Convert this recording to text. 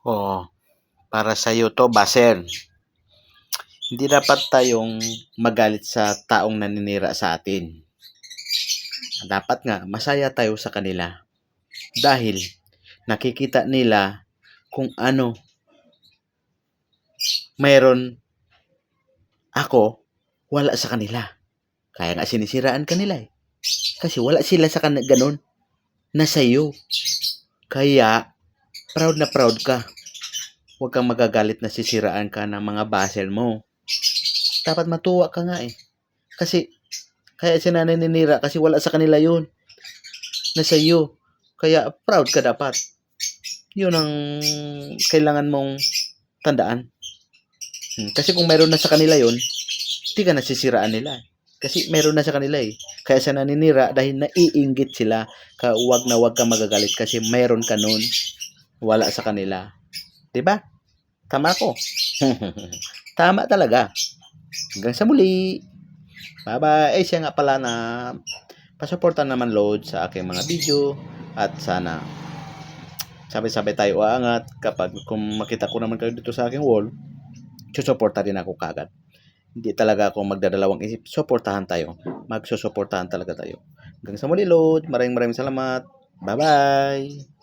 Oo, para sa'yo 'to, Baser. Hindi dapat tayong magalit sa taong naninira sa atin. Dapat nga masaya tayo sa kanila dahil nakikita nila kung ano mayroon ako, wala sa kanila. Kaya nga sinisiraan kanila eh. Kasi wala sila sa ganun na sa'yo. Kaya, proud na proud ka. Huwag kang magagalit na sisiraan ka ng mga basel mo. Dapat matuwa ka nga eh. Kasi, kaya sila naninira kasi wala sa kanila yun. Na sa'yo. Kaya, proud ka dapat. Yun ang kailangan mong tandaan. Kasi kung mayroon na sa kanila yun, di ka nasisiraan nila. Kasi meron na sa kanila eh. Kaya sa naninira dahil naiinggit sila. Kaya wag kang magagalit kasi meron ka nun. Wala sa kanila. Diba? Tama ko. Tama talaga. Hanggang sa muli. Bye-bye. Siya nga pala na pasuporta naman load sa aking mga video. At sana sabay-sabay tayo aangat. Kapag kung makita ko naman kayo dito sa aking wall, susuporta din ako kagad. Hindi talaga ako magdadalawang isip. Suportahan tayo. Magsusuportahan talaga tayo. Hanggang sa muli, Lord. Maraming salamat. Bye-bye.